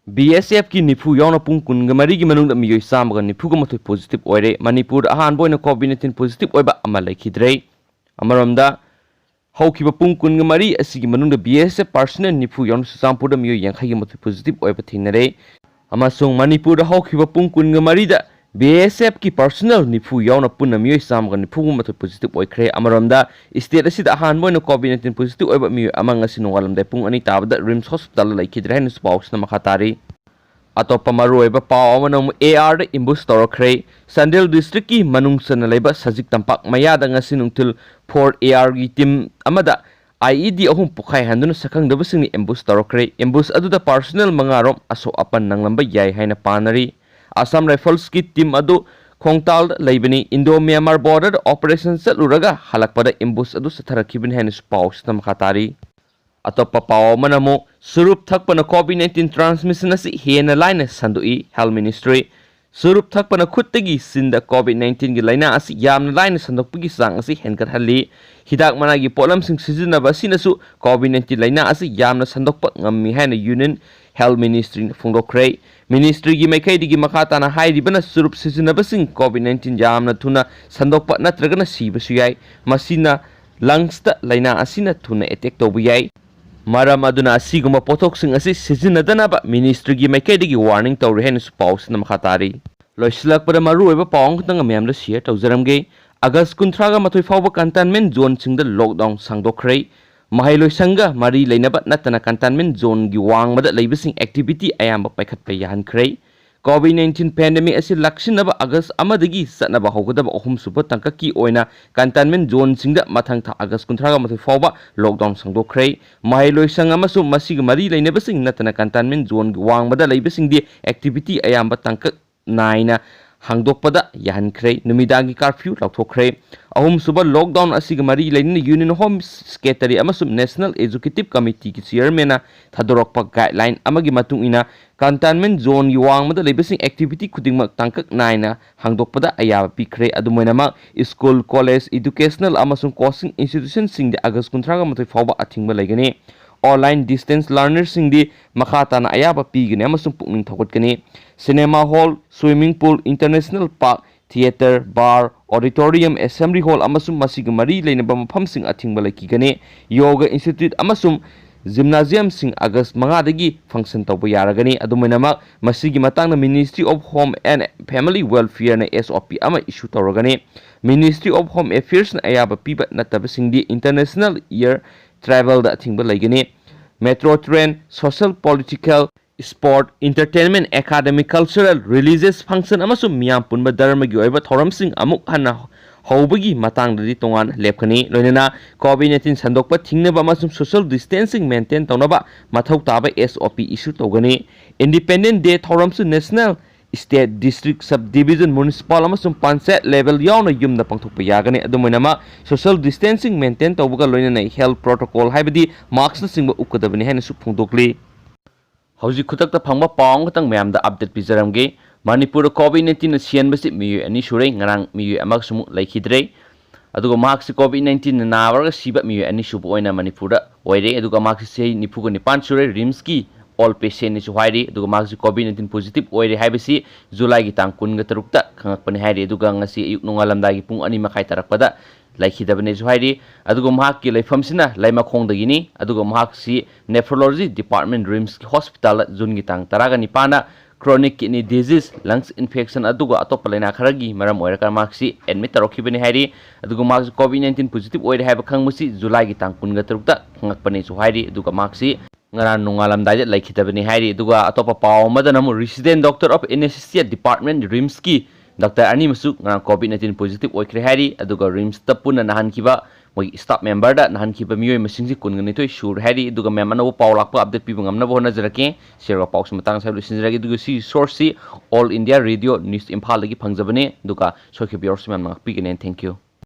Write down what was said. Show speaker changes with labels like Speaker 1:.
Speaker 1: BSF की निफु यावना पुंग कुनगा मरी की मनुंग मियोई सामगा निफु का मथुई पॉजिटिव ओइरे मणिपुर अहान बोइना कोविड-19 पॉजिटिव ओइबा अमा लेखिद्रे अमरमदा हौखिबा पुंग कुनगा मरी असिगी मनुंग BSF पर्सनल निफु यावना सुसामपुर मियोई यांखाई की मथुई पॉजिटिव ओइबा थिंगनरे अमसोंग मणिपुर हौखिबा पुंग कुनगा मरी दा BSF की पर्सनल निफु यावना पुन्ना मियोई सामगा निफु का मथुई पॉजिटिव ओइखरे अमरमदा स्टेट असिदा अहान बोइना कोविड-19 पॉजिटिव ओइबा मियोई अमंग असि नोंगालमदे पुंग अनि ताबदा रिम्स हॉस्पिटल लेखिद्रे हैन स्पाउसना मखातारी अतोपा मरुएबा पाव अमनम AR द इम्बुस तौरखरे संदेल डिस्ट्रिक्ट की मनुंगसन लेबा सजिक तंपाक मयादा ngasi nungtil 4 AR की टीम अमदा IED अहुम पुखाई हंदुन सकंगदबसिंग इम्बुस तौरखरे इम्बुस अदुदा पर्सनल मंगारोम असो अपन नंगलंबा याय हैना पानरी असम राइफल्स की टीम अदु खोंगताल लेबनी इंडो म्यांमार बॉर्डर ऑपरेशन चलुरगा हलकपदा इम्बुस अदु सथरखिबिन हैन स्पाउस तमखातारी अतोपा पाव मनमो सुरूप थकपन कोविड-19 ट्रांसमिशन असी हेन लाइन संदुई हेल्थ मिनिस्ट्री सुरूप थकपन खुत्तगी सिंद कोविड-19 की लाइना असी यामन लाइन संदोकपगी सांग असी हेनकटहल्ली हिदाक मनागी पोलमसिंग सिजनब असिनसु कोविड-19 लाइना असी यामन संदोकप ngami haina union health ministry फोंदोखरे मिनिस्ट्री की मैखैदिगी मखाताना हाइरिबना सुरूप सिजनबसिंग कोविड-19 यामन थुना संदोकप नत्रगना सीबसु याय मसिना लंग्स ता लाइना असिना थुना अटैक तोबु याय मरम अदुना असिगुम पोथोक्सिंग असि सिजनदनाबा मिनिस्ट्री की मैखैदिगी वार्निंग तौरे हेन पाउस नमखातारी लोइसलकपदा मरुएबा पाउंग तंग म्यामदा शेयर तौजरमगे अगस्त 19 गा मथोय फावबा कंटेनमेंट जोन सिंगदा लॉकडाउन सांगदोखरै महाइलोइसंगा मरी लेनबा नतना कंटेनमेंट जोन की वांगबदा लेबसिंग एक्टिविटी अयामबा पैखतपा याहनखरै कोविड-19 पैंडेमिक असी लक्षिनब अगस्त अमदगी सनब होगदब अहुम सुब तंककी ओइना कंटेनमेंट जोन सिंगदा मथंग था अगस्त 19 गा मथोय फावबा लॉकडाउन संगदोखरै महाइलोइसंग अमसु मसिग मरी लेनबसिंग नतना कंटेनमेंट जोन की वांगबदा लेबसिंगदी एक्टिविटी अयामबा तंक नाइना हांगदोकपदा याहनखरै नुमिदांगी कर्फ्यू लौथोखरै अहुम सुब लॉकडाउन असिग मरी लेन यूनियन होम सेक्रेटरी अमसु नेशनल एजुकेटिव कमिटी की चेयरमैन थादोरकपा गाइडलाइन अमगी मतुंग इना कंटेनमेंट जोन युवांगमदा लेबसिंग एक्टिविटी खुदिंगमक तंकक नाइना हांगदोकपदा अयाबा पिखरे अदुमैनामा स्कूल कॉलेज एजुकेशनल अमसुंग कोचिंग इंस्टीट्यूशन सिंग अगस्त 19 गा मथोय फावबा अथिंगबा लेगने ऑनलाइन डिस्टेंस लर्नर सिंगदी मखाताना अयाबा पीगने अमसुंग पुकनिंग थगोटकने cinema hall swimming pool international park theatre bar auditorium assembly hall अमसुंग मसिग मरी लेनबा मफमसिंग अथिंगबा लेकिगने योगा इंस्टीट्यूट अमसुंग जिम्नाजियम सिंग अगस्त 5 दगी फंक्शन तौबा यारगनी अदुमैनामा मसिगी मतांगना ministry of home and family welfare ने SOP अमा इशू तौरगने मिनिस्ट्री ऑफ होम अफेयर्स ने अयाबा पीबा नतबसिंगदी इंटरनेशनल ईयर ट्रैवल दा थिंगबा लेगने metro train social political sport entertainment academic cultural religious function अमसु मियाम पुनबा धर्म की ओइबा थौरमसिंग अमुक हन्ना हौबगी मतांगददी तोंगान लेपखनी लोइना कोविड-19 संदोकपा थिंगनबा अमसुंग सोशल डिस्टेंसिंग मेंटेन तौनबा मथौ ताबा SOP इशू तौगनी इंडिपेंडेंट डे थौरमसु national state district sub division municipal अमसुंग पंचायत लेवल यावना युमदा पंगथोकपा यागने अदुमैनामा सोशल डिस्टेंसिंग मेंटेन तौबगा लोइना हेल्थ प्रोटोकॉल हाइबदी मार्क्स सिंगबा उकदबनी हैन सु फोंदोकली हौजी खुतकता फंगबा पाउंग तंग म्यामदा अपडेट पिजरमगे मणिपुर कोविड-19 सियनबसि मियु अनि सुरै ngarang मियु अमक सुमु लैखिद्रे अदुगा मार्क्स कोविड-19 नावरगा सिबा मियु अनि सुबु ओइना मणिपुर ओइरे अदुगा मार्क्स से निफुगा निपान सुरै रिम्स की ऑल पेशेंट नि सुहाइरी अदुगा मार्क्स कोविड-19 पॉजिटिव ओइरे हाइबसि जुलाई की तांग 23 ता खंगकपनि हाइरी अदुगा ngasi अयुक नोंगालमदागी पुंग अनि मखाइ तरकपदा लाइखिदबने जुहाइरी अदुगा महाक की लाइफमसिना लाइमाखोंदगिनी अदुगा महाक सि nephrology department RIMS hospital जुनगी Thang 15 chronic kidney disease lungs infection aduga atop laina kharagi maram oiraka maksi admit tarokibani hairi aduga maksi covid-19 positive oire haiba khangmusi july gi tang 13 ta ngakpani su hairi aduga maksi ngara nungalam dai laikhitabani hairi aduga atopa paw madanamu resident doctor of anesthesia department rims ki Dr. Ani masuk ngara covid-19 positive oikre hairi aduga rims ta punna nahan kiba moi staff member da nahan kiba mioi masingji kungani toy sur hairi aduga memana wo paw lakpa update pi bangamna bo na jarake share paw sumatang sa lusinjragi aduga si source si all india radio news imphal lagi phangjabane aduga sokhe bior suman mak pi gene thank you